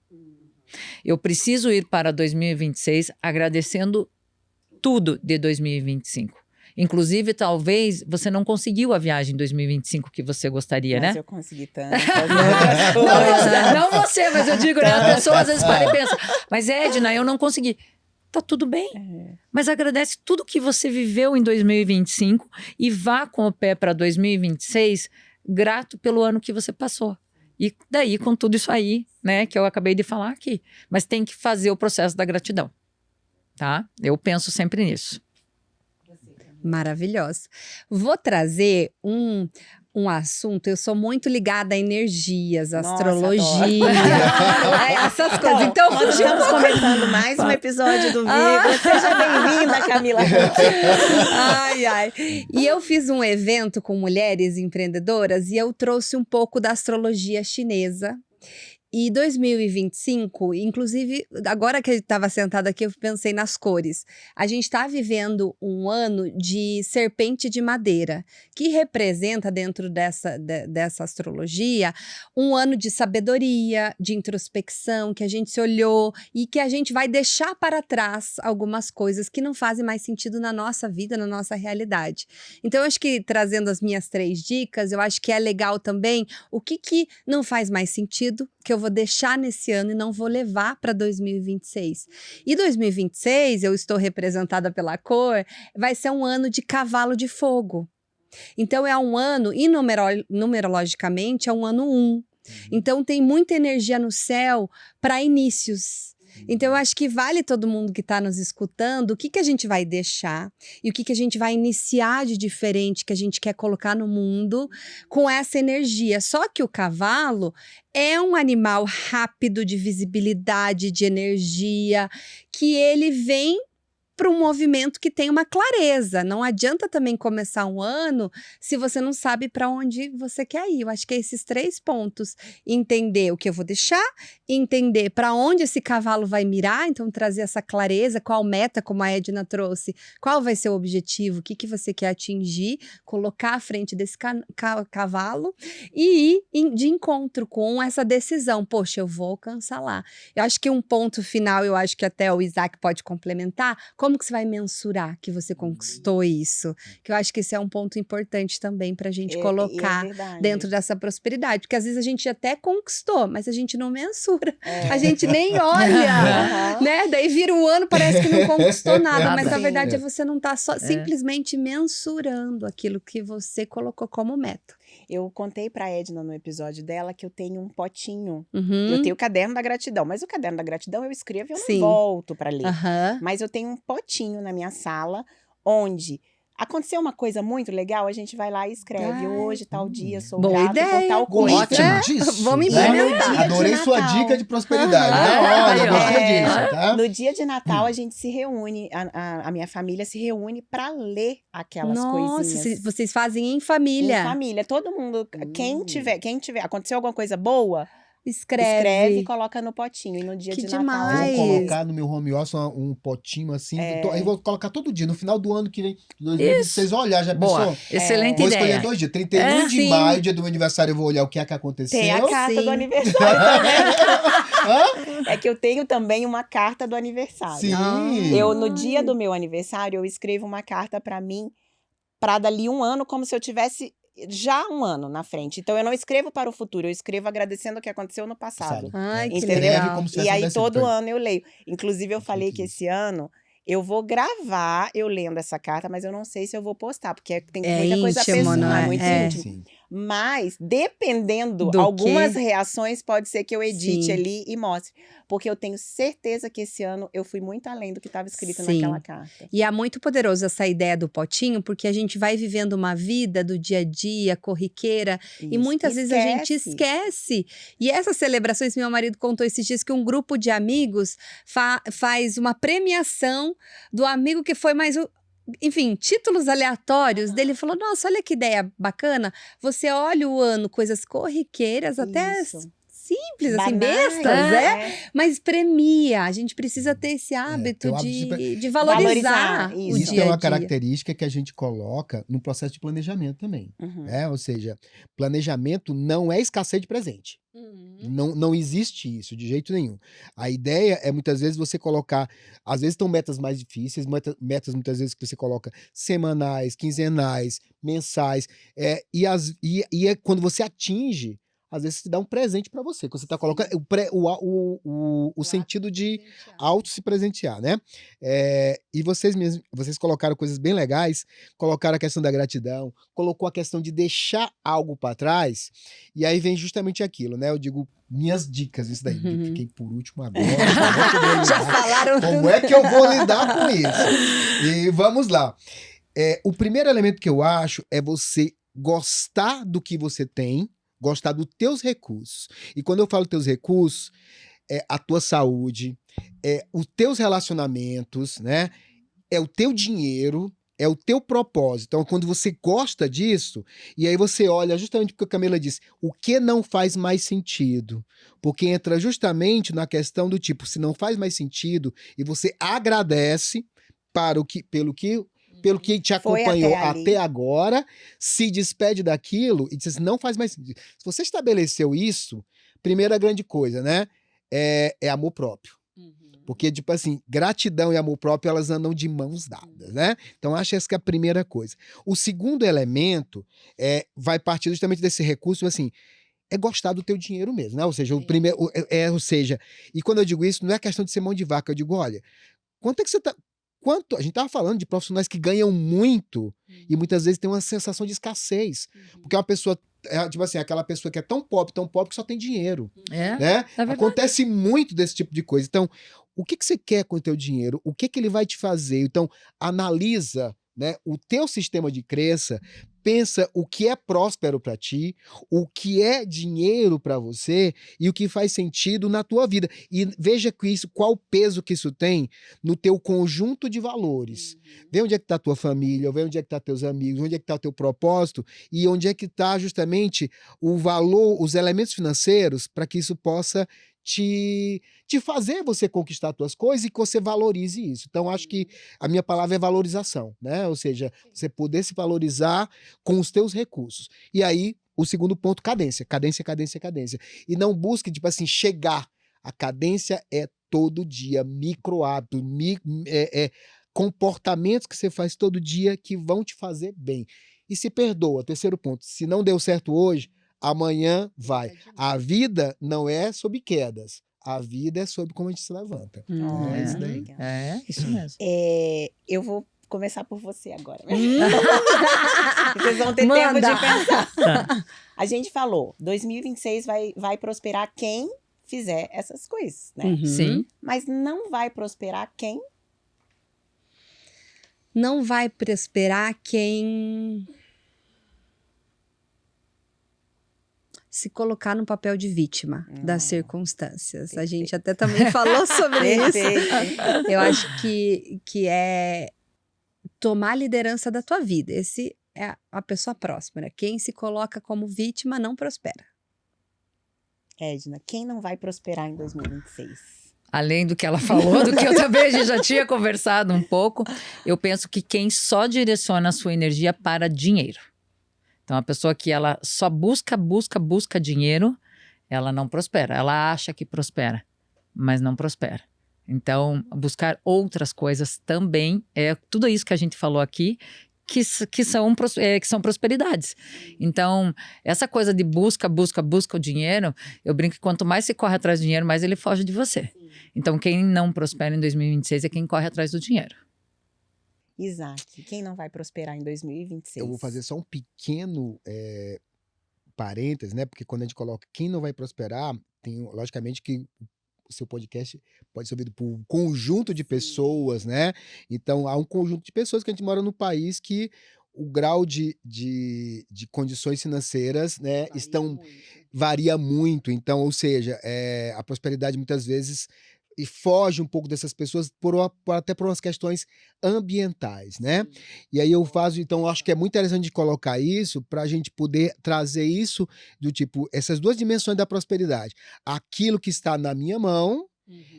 Eu preciso ir para 2026 agradecendo tudo de 2025. Inclusive, talvez você não conseguiu a viagem em 2025 que você gostaria, Mas né? eu consegui tantas outras coisas. Não você, mas eu digo, né? A pessoa às vezes para e pensa, mas Edna, eu não consegui. Tá tudo bem. Mas agradece tudo que você viveu em 2025 e vá com o pé para 2026 grato pelo ano que você passou. E daí, com tudo isso aí, né, que eu acabei de falar aqui. Mas tem que fazer o processo da gratidão, tá? Eu penso sempre nisso. Maravilhosa. Vou trazer um assunto, eu sou muito ligada a energias, Nossa, astrologia, essas coisas. Então, nós estamos começando mais um episódio do Vírgula. Seja bem-vinda, Camila. Ai, ai. E eu fiz um evento com mulheres empreendedoras e eu trouxe um pouco da astrologia chinesa. E 2025, inclusive, agora que eu estava sentada aqui, eu pensei nas cores. A gente está vivendo um ano de serpente de madeira, que representa, dentro dessa astrologia, um ano de sabedoria, de introspecção, que a gente se olhou e que a gente vai deixar para trás algumas coisas que não fazem mais sentido na nossa vida, na nossa realidade. Então, eu acho que, trazendo as minhas 3 dicas, eu acho que é legal também o que não faz mais sentido, que eu vou deixar nesse ano e não vou levar para 2026. E 2026, eu estou representada pela cor, vai ser um ano de cavalo de fogo. Então, é um ano, e numerologicamente, é um ano 1. Então, tem muita energia no céu para inícios. Então, eu acho que vale todo mundo que está nos escutando, o que a gente vai deixar e o que a gente vai iniciar de diferente que a gente quer colocar no mundo com essa energia. Só que o cavalo é um animal rápido, de visibilidade, de energia, que ele vem para um movimento que tem uma clareza. Não adianta também começar um ano se você não sabe para onde você quer ir. Eu acho que é esses 3 pontos. Entender o que eu vou deixar, entender para onde esse cavalo vai mirar, então trazer essa clareza, qual meta, como a Edna trouxe, qual vai ser o objetivo, o que você quer atingir, colocar à frente desse cavalo e ir de encontro com essa decisão. Poxa, eu vou alcançar lá. Eu acho que um ponto final, eu acho que até o Isaac pode complementar, como que você vai mensurar que você conquistou isso? Que eu acho que esse é um ponto importante também para a gente colocar dentro dessa prosperidade. Porque às vezes a gente até conquistou, mas a gente não mensura. A gente nem olha, né? Daí vira um ano, parece que não conquistou nada. Mas na verdade você não está só simplesmente mensurando aquilo que você colocou como meta. Eu contei pra Edna no episódio dela que eu tenho um potinho. Eu tenho o caderno da gratidão, mas o caderno da gratidão eu escrevo e eu não volto pra ler. Mas eu tenho um potinho na minha sala onde aconteceu uma coisa muito legal, a gente vai lá e escreve. Hoje, tal dia, sou grato por tal coisa. Ótimo disso. Vamos implementar. Adorei sua dica de prosperidade. Olha, gostei disso, tá? No dia de Natal, a gente se reúne, a minha família se reúne pra ler aquelas coisinhas. Nossa, vocês fazem em família. Em família, todo mundo, quem tiver, aconteceu alguma coisa boa, escreve e coloca no potinho. E no dia que de demais. Natal. Vou colocar no meu home office um potinho assim. Aí vou colocar todo dia. No final do ano que vem, 2026, olhar, já pensou? Excelente Vou ideia. escolher 2 dias. 31 de maio, dia do meu aniversário, eu vou olhar o que é que aconteceu. Tem a carta do aniversário também. É que eu tenho também uma carta do aniversário. Sim. No dia do meu aniversário, eu escrevo uma carta pra mim, pra dali um ano, como se eu tivesse já um ano na frente. Então, eu não escrevo para o futuro, eu escrevo agradecendo o que aconteceu no passado. Ai, que entendeu? legal. Como se E aí, tivesse todo ano eu leio. Inclusive, eu falei que esse ano eu vou gravar eu lendo essa carta, mas eu não sei se eu vou postar, porque tem muita coisa íntimo, pessoal, não é? muito íntimo. Sim. Mas, dependendo, Do algumas quê? reações pode ser que eu edite Sim. ali e mostre. Porque eu tenho certeza que esse ano eu fui muito além do que estava escrito Sim. naquela carta. E é muito poderoso essa ideia do potinho, porque a gente vai vivendo uma vida do dia a dia, corriqueira, e muitas vezes a gente esquece. E essas celebrações, meu marido contou esses dias que um grupo de amigos faz uma premiação do amigo que foi mais... Enfim, títulos aleatórios dele. Falou, nossa, olha que ideia bacana. Você olha o ano, coisas corriqueiras, até... Isso. simples, assim, Banais, bestas, é. mas premia. A gente precisa ter esse hábito tem o hábito de valorizar Valorizar, o isso. Isso dia é a uma dia. característica que a gente coloca no processo de planejamento também, Uhum. né? Ou seja, planejamento não é escassez de presente. Não existe isso de jeito nenhum. A ideia é muitas vezes você colocar, às vezes estão metas mais difíceis, metas muitas vezes que você coloca semanais, quinzenais, mensais, e é quando você atinge, às vezes se dá um presente para você, quando você está colocando o sentido de auto se presentear, né? E vocês colocaram coisas bem legais, colocaram a questão da gratidão, colocou a questão de deixar algo para trás, e aí vem justamente aquilo, né? Eu digo, minhas dicas, isso daí, fiquei por último agora, Já falaram como tudo. é que eu vou lidar com isso? E vamos lá. O primeiro elemento que eu acho é você gostar do que você tem, gostar dos teus recursos. E quando eu falo teus recursos, é a tua saúde, é os teus relacionamentos, né? É o teu dinheiro, é o teu propósito. Então, quando você gosta disso, e aí você olha justamente porque a Camila disse, o que não faz mais sentido? Porque entra justamente na questão do tipo, se não faz mais sentido, e você agradece pelo que te Foi acompanhou até ali. até agora, se despede daquilo e diz assim, não faz mais sentido. Se você estabeleceu isso, primeira grande coisa, né? É amor próprio. Porque, tipo assim, gratidão e amor próprio, elas andam de mãos dadas, né? Então, acho essa que é a primeira coisa. O segundo elemento vai partir justamente desse recurso, assim, é gostar do teu dinheiro mesmo, né? Ou seja, o primeiro, ou seja, e quando eu digo isso, não é questão de ser mão de vaca, eu digo, olha, quanto é que você tá. A gente tava falando de profissionais que ganham muito e muitas vezes tem uma sensação de escassez. Porque uma pessoa, tipo assim, aquela pessoa que é tão pobre que só tem dinheiro, É, né? é verdade. Acontece muito desse tipo de coisa. Então, o que você quer com o teu dinheiro? O que ele vai te fazer? Então, analisa, né, o teu sistema de crença, pensa o que é próspero para ti, o que é dinheiro para você e o que faz sentido na tua vida. E veja que isso, qual o peso que isso tem no teu conjunto de valores. Vê onde é que está a tua família, vê onde é que está teus amigos, onde é que está o teu propósito e onde é que está justamente o valor, os elementos financeiros para que isso possa te fazer você conquistar as tuas coisas e que você valorize isso. Então, acho que a minha palavra é valorização, né? Ou seja, você poder se valorizar com os teus recursos. E aí, o segundo ponto, cadência. Cadência, cadência, cadência. E não busque, tipo assim, chegar. A cadência é todo dia, micro hábitos, comportamentos que você faz todo dia que vão te fazer bem. E se perdoa, terceiro ponto, se não deu certo hoje, amanhã vai. A vida não é sobre quedas, a vida é sobre como a gente se levanta. Olha, É isso daí. legal. É, isso mesmo. Eu vou começar por você agora. Vocês vão ter tempo de Manda. pensar. Tá. A gente falou, 2026 vai prosperar quem fizer essas coisas, né? Uhum. Sim. Mas não vai prosperar quem... Não vai prosperar quem se colocar no papel de vítima das circunstâncias. A Perfeito. gente até também falou sobre isso. Perfeito. Eu acho que é tomar a liderança da tua vida. Esse é a pessoa próspera. Quem se coloca como vítima não prospera. Edna, quem não vai prosperar em 2026? Além do que ela falou, do que eu também a gente já tinha conversado um pouco, eu penso que quem só direciona a sua energia para dinheiro. Então, a pessoa que ela só busca dinheiro, ela não prospera. Ela acha que prospera, mas não prospera. Então, buscar outras coisas também é tudo isso que a gente falou aqui, que são prosperidades. Então, essa coisa de busca o dinheiro, eu brinco que quanto mais você corre atrás do dinheiro, mais ele foge de você. Então, quem não prospera em 2026 é quem corre atrás do dinheiro. Isaac, quem não vai prosperar em 2026? Eu vou fazer só um pequeno parênteses, né? Porque quando a gente coloca quem não vai prosperar, tem, logicamente, que o seu podcast pode ser ouvido por um conjunto de pessoas, né? Então, há um conjunto de pessoas que a gente mora no país que o grau de condições financeiras, né, varia muito. Então, ou seja, a prosperidade muitas vezes e foge um pouco dessas pessoas até por umas questões ambientais, né? E aí então eu acho que é muito interessante de colocar isso para a gente poder trazer isso do tipo, essas duas dimensões da prosperidade. Aquilo que está na minha mão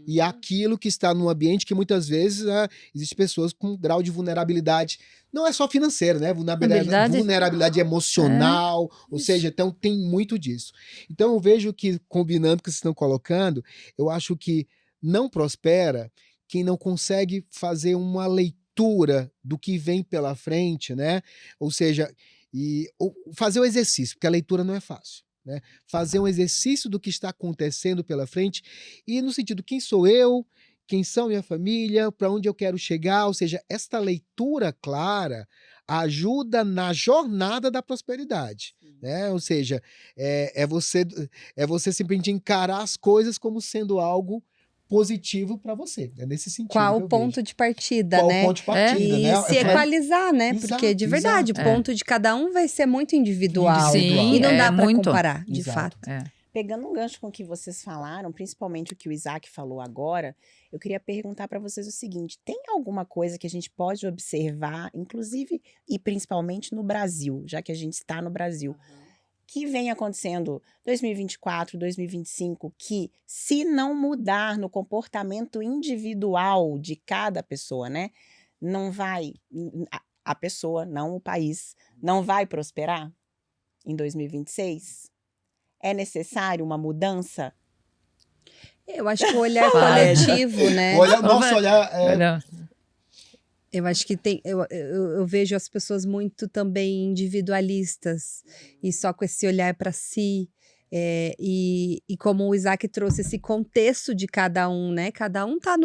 e aquilo que está no ambiente que muitas vezes existem pessoas com um grau de vulnerabilidade, não é só financeira, né? Vulnerabilidade emocional, ou seja, então tem muito disso. Então eu vejo que, combinando o que vocês estão colocando, eu acho que não prospera quem não consegue fazer uma leitura do que vem pela frente, né? Ou seja, fazer o exercício, porque a leitura não é fácil. Né? Fazer um exercício do que está acontecendo pela frente e no sentido, quem sou eu, quem são minha família, para onde eu quero chegar, ou seja, esta leitura clara ajuda na jornada da prosperidade, né? Ou seja, é você simplesmente encarar as coisas como sendo algo positivo para você, é nesse sentido. Qual que eu o ponto vejo. de partida, Qual né? o ponto de partida, E né? se equalizar, né? Exato, Porque, de verdade, exato. o ponto de cada um vai ser muito individual. Sim, E não dá para muito. comparar, de Exato. fato. Pegando um gancho com o que vocês falaram, principalmente o que o Isaac falou agora, eu queria perguntar para vocês o seguinte: tem alguma coisa que a gente pode observar, inclusive e principalmente no Brasil, já que a gente está no Brasil, que vem acontecendo 2024, 2025, que se não mudar no comportamento individual de cada pessoa, né, não vai, a pessoa, não o país, não vai prosperar em 2026? É necessário uma mudança? Eu acho que o olhar coletivo, né? Nosso olhar Eu acho que tem. Eu vejo as pessoas muito também individualistas e só com esse olhar para si. E como o Isaac trouxe esse contexto de cada um, né? Cada um tá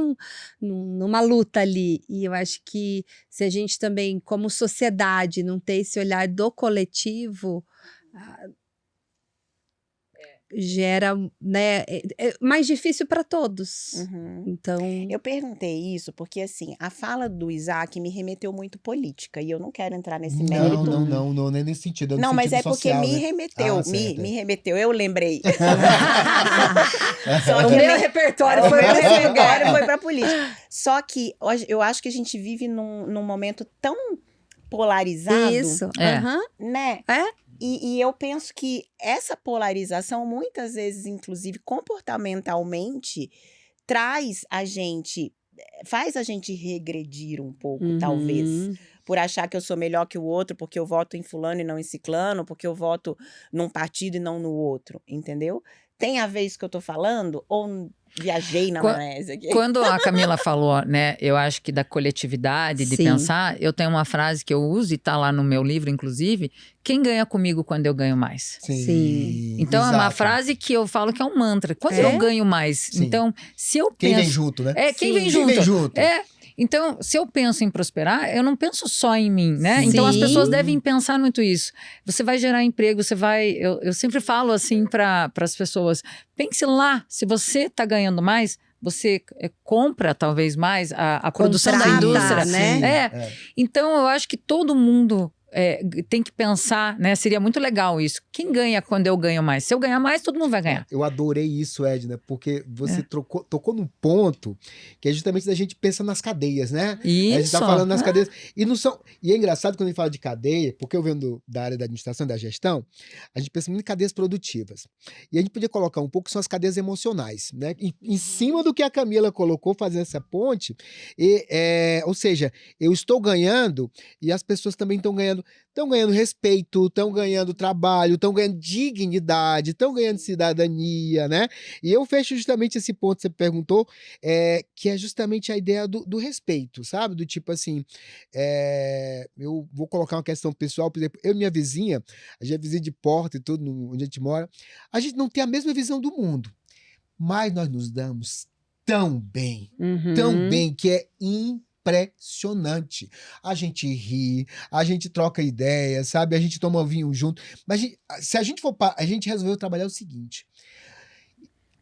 numa luta ali. E eu acho que se a gente também, como sociedade, não ter esse olhar do coletivo, gera, né? É mais difícil para todos. Então. Eu perguntei isso porque, assim, a fala do Isaac me remeteu muito política, e eu não quero entrar nesse mérito. Não é nesse sentido. Não, mas é porque social, me né? remeteu, me remeteu, eu lembrei. O meu repertório foi meu pra esse lugar. repertório foi pra política. Só que eu acho que a gente vive num momento tão polarizado, Isso. né? E eu penso que essa polarização, muitas vezes, inclusive comportamentalmente, faz a gente regredir um pouco, talvez. Por achar que eu sou melhor que o outro, porque eu voto em fulano e não em ciclano, porque eu voto num partido e não no outro, entendeu? Tem a ver isso que eu tô falando? Ou viajei na maionese aqui? Quando a Camila falou, né, eu acho que da coletividade, de pensar, eu tenho uma frase que eu uso e tá lá no meu livro, inclusive: quem ganha comigo quando eu ganho mais? Sim. Então é uma frase que eu falo que é um mantra. Quando eu ganho mais, Sim. então se eu penso... Quem vem junto, né? Quem vem junto. Então, se eu penso em prosperar, eu não penso só em mim, né? Sim. Então, as pessoas devem pensar muito isso. Você vai gerar emprego, você vai... Eu sempre falo assim para as pessoas, pense lá, se você está ganhando mais, você compra talvez mais a produção da indústria, né? Então, eu acho que todo mundo... tem que pensar, né? Seria muito legal isso. Quem ganha quando eu ganho mais? Se eu ganhar mais, todo mundo vai ganhar. Eu adorei isso, Edna, porque você tocou num ponto que é justamente da gente pensa nas cadeias, né? Isso. A gente tá falando nas cadeias. E é engraçado quando a gente fala de cadeia, porque eu venho da área da administração e da gestão, a gente pensa muito em cadeias produtivas. E a gente podia colocar um pouco, são as cadeias emocionais, né? Em cima do que a Camila colocou, fazendo essa ponte, ou seja, eu estou ganhando e as pessoas também estão ganhando respeito, estão ganhando trabalho, estão ganhando dignidade, estão ganhando cidadania, né? E eu fecho justamente esse ponto que você perguntou, que é justamente a ideia do respeito, sabe? Do tipo assim, eu vou colocar uma questão pessoal, por exemplo, eu e minha vizinha, a gente é vizinha de porta e tudo, onde a gente mora, a gente não tem a mesma visão do mundo, mas nós nos damos tão bem, que é impressionante. A gente ri, a gente troca ideias, sabe? A gente toma vinho junto. Mas se a gente a gente resolveu trabalhar o seguinte: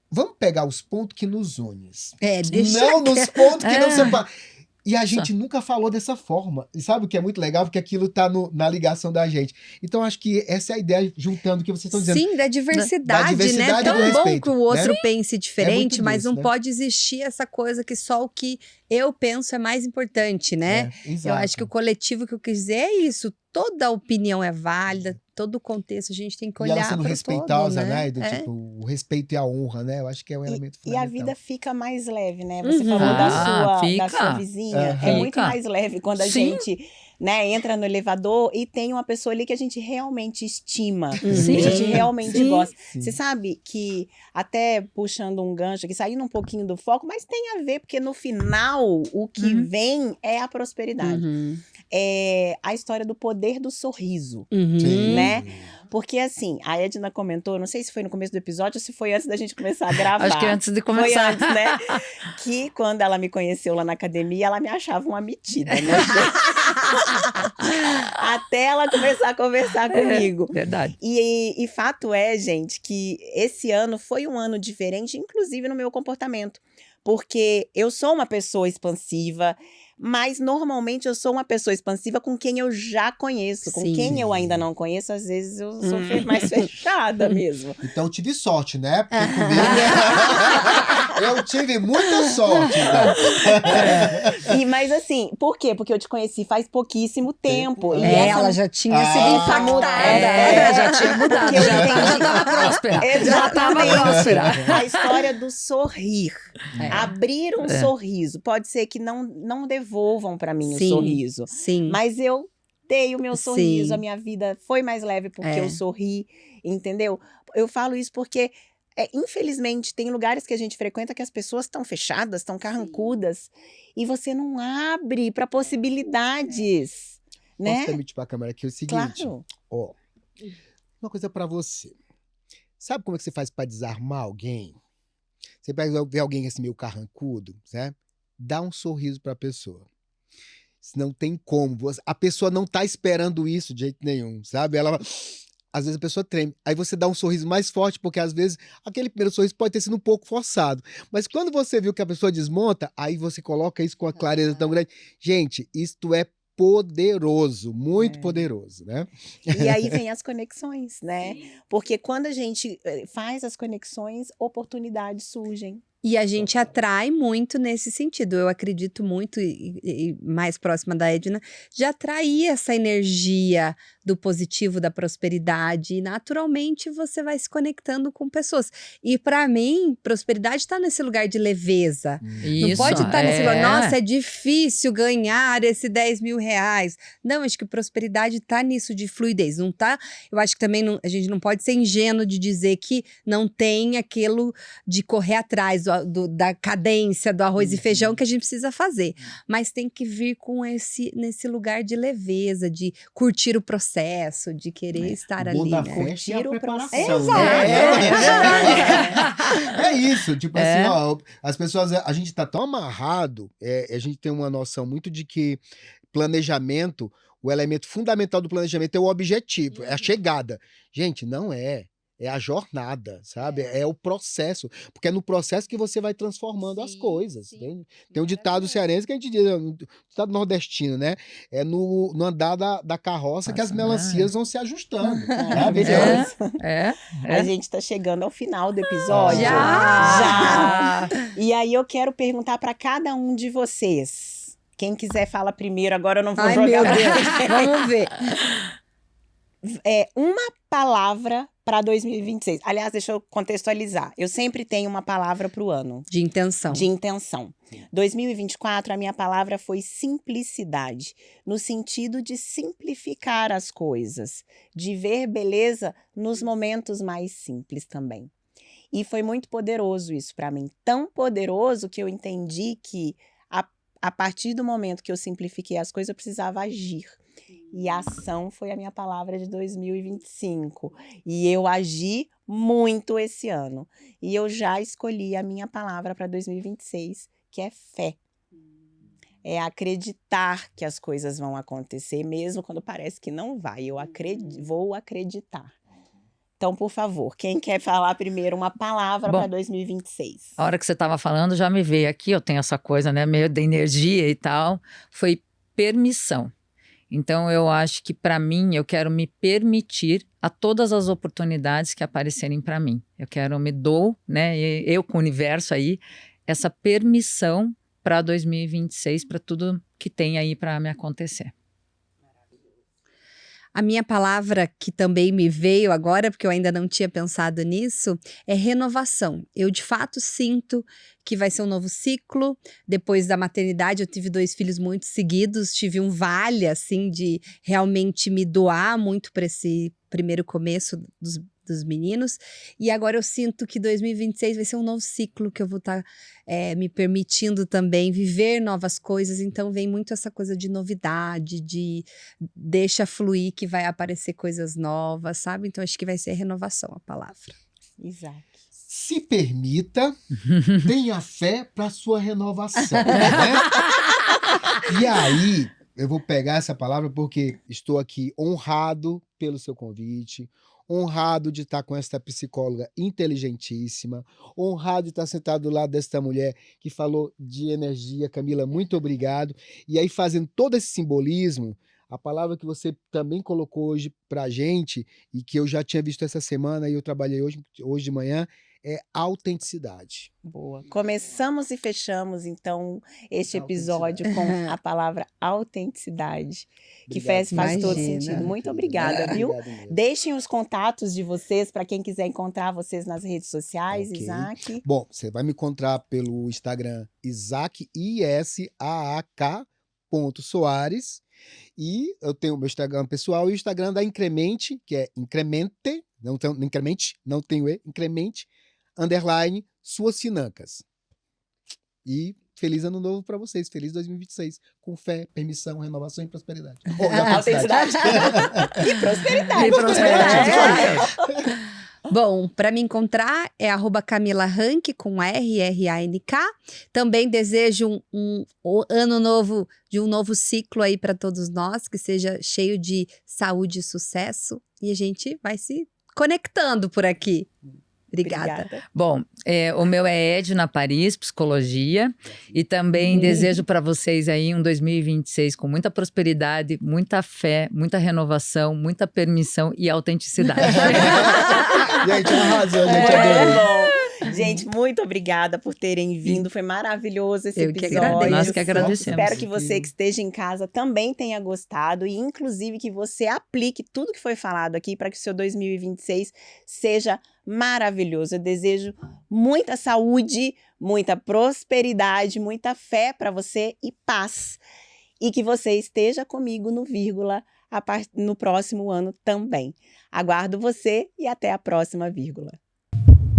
vamos pegar os pontos que nos unem. Não nos pontos que nos separam. E a gente nunca falou dessa forma. E sabe o que é muito legal? Porque aquilo tá na ligação da gente. Então, acho que essa é a ideia, juntando o que vocês estão dizendo. Sim, da diversidade, Da diversidade né? e Tão do bom respeito, que o outro né? pense diferente, mas disso, não né? pode existir essa coisa que só o que eu penso é mais importante, né? Eu acho que o coletivo que eu quis dizer é isso. Toda opinião é válida, todo o contexto a gente tem que E ela olhar sendo para o todo, respeitosa, né? né? Do tipo, o respeito e a honra, né? Eu acho que é um elemento E a fundamental. vida fica mais leve, né? Você Uhum. falou da Fica. sua vizinha. Aham. É muito Fica. mais leve quando a Sim. gente, né, entra no elevador e tem uma pessoa ali que a gente realmente estima. Que a Sim. gente realmente Sim. gosta. Sim. Você sabe que, até puxando um gancho aqui, saindo um pouquinho do foco, mas tem a ver, porque no final, o que Uhum. vem é a prosperidade. Uhum. É a história do poder do sorriso. Uhum. Sim. Né? Porque assim, a Edna comentou, não sei se foi no começo do episódio ou se foi antes da gente começar a gravar. Acho que antes de Foi começar. antes, né? Que quando ela me conheceu lá na academia, ela me achava uma metida, né? Até ela começar a conversar comigo. Verdade. E fato é, gente, que esse ano foi um ano diferente, inclusive no meu comportamento. Porque eu sou uma pessoa expansiva, mas normalmente eu sou uma pessoa expansiva com quem eu já conheço. Com Sim. quem eu ainda não conheço, às vezes eu sou mais fechada mesmo. Então eu tive sorte, né? Porque comigo eu tive muita sorte. Né? Mas assim, por quê? Porque eu te conheci faz pouquíssimo tempo. E Ela já tinha sido impactada. Já tinha mudado. Porque eu Já entendi. tava próspera. Exatamente. Já tava próspera. A história do sorrir. É. Abrir um sorriso. Pode ser que não devolvam pra mim Sim, o sorriso. Sim. Mas eu dei o meu sorriso, Sim. a minha vida foi mais leve porque É. eu sorri, entendeu? Eu falo isso porque, infelizmente, tem lugares que a gente frequenta que as pessoas estão fechadas, estão carrancudas, e você não abre para possibilidades, Posso né? permitir pra câmera aqui o seguinte? Claro. Ó, uma coisa pra você. Sabe como é que você faz pra desarmar alguém? Você pega ver alguém assim meio carrancudo, né? Dá um sorriso pra pessoa. Não tem como. A pessoa não tá esperando isso de jeito nenhum, sabe? Às vezes a pessoa treme. Aí você dá um sorriso mais forte, porque às vezes aquele primeiro sorriso pode ter sido um pouco forçado. Mas quando você viu que a pessoa desmonta, aí você coloca isso com a clareza tão grande. Gente, isto é poderoso, muito poderoso, né? E aí vem as conexões, né? Porque quando a gente faz as conexões, oportunidades surgem. E a gente atrai muito nesse sentido. Eu acredito muito, e mais próxima da Edna, de atrair essa energia do positivo, da prosperidade. E naturalmente você vai se conectando com pessoas. E para mim, prosperidade está nesse lugar de leveza. Não pode estar nesse lugar, nossa, é difícil ganhar esse 10 mil reais. Não, acho que prosperidade está nisso de fluidez. Não tá, eu acho que também a gente não pode ser ingênuo de dizer que não tem aquilo de correr atrás da cadência do arroz e feijão que a gente precisa fazer. Mas tem que vir com nesse lugar de leveza, de curtir o processo, de querer estar O bom ali, da né? festa é a Curtir o preparação. processo. É isso, tipo assim, ó, as pessoas, a gente tá tão amarrado, a gente tem uma noção muito de que planejamento, o elemento fundamental do planejamento é o objetivo, é a chegada. Gente, não é. É a jornada, sabe? É o processo. Porque é no processo que você vai transformando as coisas. Tem um ditado cearense que a gente diz, um ditado nordestino, né? É no andar da carroça que as melancias vão se ajustando. Maravilhoso. É. A gente está chegando ao final do episódio. Já! E aí eu quero perguntar para cada um de vocês. Quem quiser fala primeiro, agora eu não vou Ai, jogar. meu Deus, vamos ver. Uma palavra para 2026. Aliás, deixa eu contextualizar. Eu sempre tenho uma palavra para o ano. De intenção. De intenção. 2024, a minha palavra foi simplicidade, no sentido de simplificar as coisas, de ver beleza nos momentos mais simples também. E foi muito poderoso isso para mim. Tão poderoso que eu entendi que a partir do momento que eu simplifiquei as coisas, eu precisava agir. E a ação foi a minha palavra de 2025. E eu agi muito esse ano. E eu já escolhi a minha palavra para 2026, que é fé. É acreditar que as coisas vão acontecer, mesmo quando parece que não vai. Eu vou acreditar. Então, por favor, quem quer falar primeiro uma palavra Bom, para 2026? A hora que você estava falando, já me veio aqui, eu tenho essa coisa, né, meio da energia e tal, foi permissão. Então, eu acho que para mim, eu quero me permitir a todas as oportunidades que aparecerem para mim. Eu me dou, né, eu com o universo aí, essa permissão para 2026, para tudo que tem aí para me acontecer. A minha palavra que também me veio agora, porque eu ainda não tinha pensado nisso, é renovação. Eu de fato sinto que vai ser um novo ciclo. Depois da maternidade, eu tive 2 filhos muito seguidos, tive um vale assim de realmente me doar muito para esse primeiro começo dos meninos. E agora eu sinto que 2026 vai ser um novo ciclo que eu vou estar me permitindo também viver novas coisas. Então vem muito essa coisa de novidade, de deixa fluir que vai aparecer coisas novas, sabe? Então acho que vai ser renovação a palavra. Isaac. Se permita, tenha fé para sua renovação, né? E aí, eu vou pegar essa palavra porque estou aqui honrado pelo seu convite, honrado de estar com esta psicóloga inteligentíssima, honrado de estar sentado do lado desta mulher que falou de energia. Camila, muito obrigado. E aí, fazendo todo esse simbolismo, a palavra que você também colocou hoje pra gente, e que eu já tinha visto essa semana e eu trabalhei hoje de manhã, é autenticidade. Boa. Começamos e fechamos, então, este episódio Autenticidade. com a palavra autenticidade, que Obrigado. faz todo Imagina. sentido. Muito obrigada, viu? Obrigado mesmo. Deixem os contatos de vocês para quem quiser encontrar vocês nas redes sociais, Ok. Isaac. Bom, você vai me encontrar pelo Instagram Isaac, ISAAK.Soares. E eu tenho o meu Instagram pessoal e o Instagram da Incremente, que é Incremente, não tenho E, Incremente, _, suas financas. E feliz ano novo para vocês, feliz 2026, com fé, permissão, renovação e prosperidade. Oh, e Autenticidade. E prosperidade. E prosperidade. Bom, para me encontrar é @Camila Rank com RRANK. Também desejo um ano novo, de um novo ciclo aí para todos nós, que seja cheio de saúde e sucesso. E a gente vai se conectando por aqui. Obrigada. Bom, o meu é Edna Paris, psicologia, e também desejo para vocês aí um 2026 com muita prosperidade, muita fé, muita renovação, muita permissão e autenticidade. Gente, arrasou, gente, adorei. Bom. Gente, muito obrigada por terem vindo. Foi maravilhoso esse Eu que episódio. agradeço. Nós que agradecemos. Espero que você que esteja em casa também tenha gostado e, inclusive, que você aplique tudo que foi falado aqui para que o seu 2026 seja maravilhoso. Eu desejo muita saúde, muita prosperidade, muita fé para você e paz. E que você esteja comigo no vírgula no próximo ano também. Aguardo você e até a próxima vírgula.